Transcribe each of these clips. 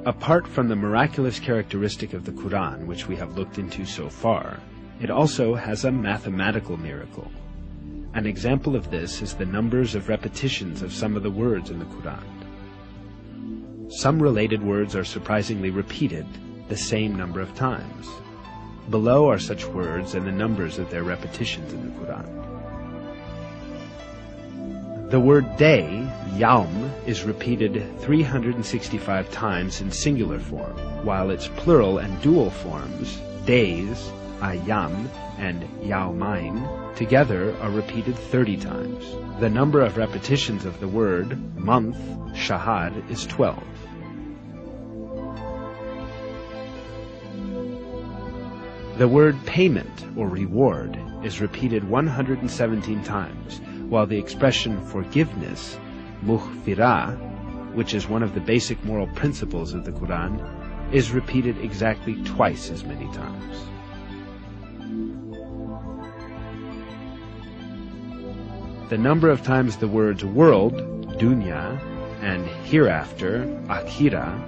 Apart from the miraculous characteristic of the Quran, which we have looked into so far, it also has a mathematical miracle. An example of this is the numbers of repetitions of some of the words in the Quran. Some related words are surprisingly repeated the same number of times. Below are such words and the numbers of their repetitions in the Quran. The word day, yaum, is repeated 365 times in singular form, while its plural and dual forms, days, ayam, and yaumain, together are repeated 30 times. The number of repetitions of the word month, shahar, is 12. The word payment or reward is repeated 117 times, while the expression forgiveness, mughfirah, which is one of the basic moral principles of the Quran, is repeated exactly twice as many times. The number of times the words world, dunya, and hereafter, akhira,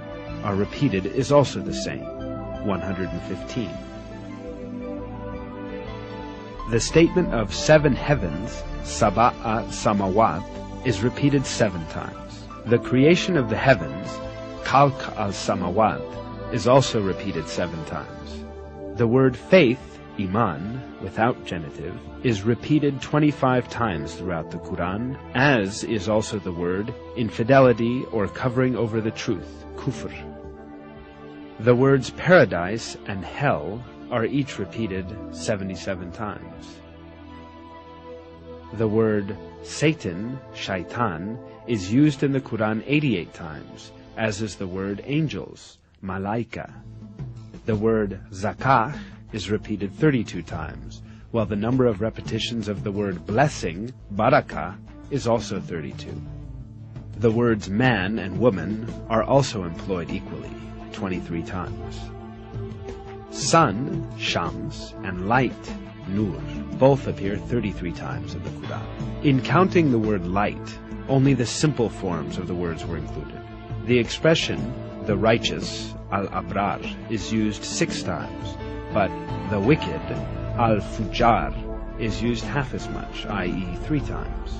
are repeated is also the same, 115. The statement of 7 heavens, Sab'a Samawat, is repeated 7 times. The creation of the heavens, Khalq al-Samawat, is also repeated 7 times. The word faith, Iman, without genitive, is repeated 25 times throughout the Quran, as is also the word infidelity or covering over the truth, Kufr. The words paradise and hell are each repeated 77 times. The word Satan, shaitan, is used in the Quran 88 times, as is the word angels, malaika. The word zakah is repeated 32 times, while the number of repetitions of the word blessing, barakah, is also 32. The words man and woman are also employed equally, 23 times. Sun, shams, and light, nur, both appear 33 times in the Quran. In counting the word light, only the simple forms of the words were included. The expression, the righteous, al-abrar, is used 6 times, but the wicked, al-fujar, is used half as much, i.e. 3 times.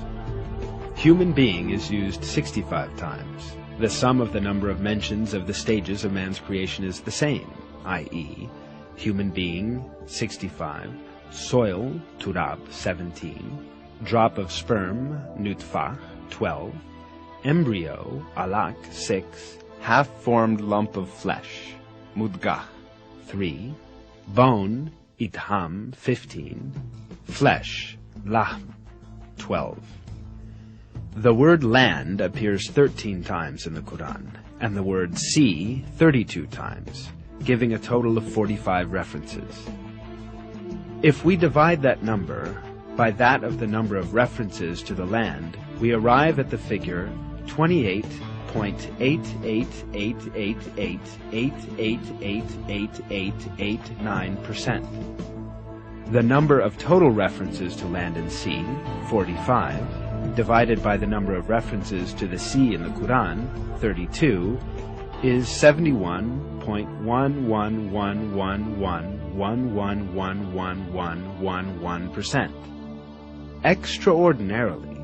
Human being is used 65 times. The sum of the number of mentions of the stages of man's creation is the same, i.e. human being, 65, soil, turab, 17, drop of sperm, nutfah, 12, embryo, alaq, 6, half-formed lump of flesh, mudgah, 3, bone, idham, 15, flesh, lahm, 12. The word land appears 13 times in the Quran, and the word sea 32 times, giving a total of 45 references. If we divide that number by that of the number of references to the land, we arrive at the figure 28.88888888889%. The number of total references to land and sea, 45, divided by the number of references to the sea in the Quran, 32, is 71.1111111111%. Extraordinarily,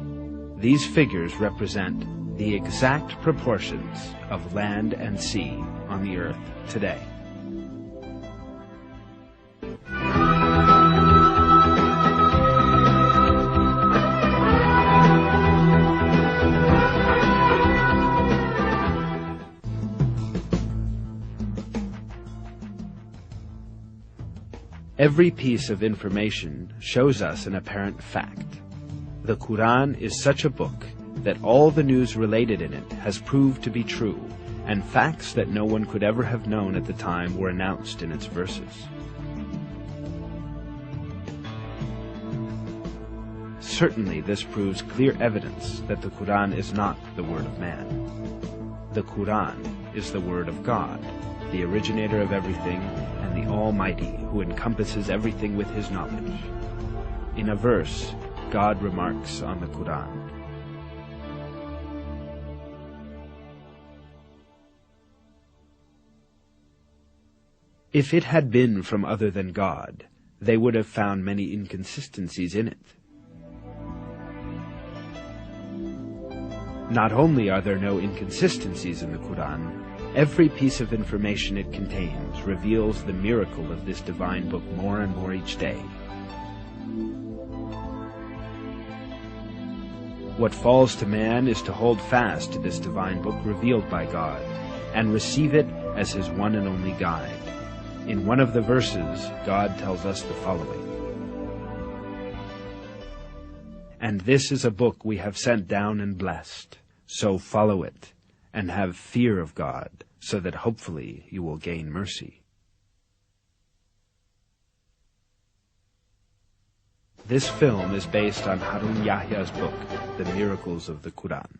these figures represent the exact proportions of land and sea on the earth today. Every piece of information shows us an apparent fact. The Quran is such a book that all the news related in it has proved to be true, and facts that no one could ever have known at the time were announced in its verses. Certainly this proves clear evidence that the Quran is not the word of man. The Quran is the word of God, the originator of everything, and the Almighty, who encompasses everything with His knowledge. In a verse, God remarks on the Quran, If it had been from other than God, they would have found many inconsistencies in it. Not only are there no inconsistencies in the Quran, every piece of information it contains reveals the miracle of this divine book more and more each day. What falls to man is to hold fast to this divine book revealed by God, and receive it as his one and only guide. In one of the verses, God tells us the following: "And this is a book we have sent down and blessed, so follow it, and have fear of God, so that hopefully you will gain mercy." This film is based on Harun Yahya's book, The Miracles of the Quran.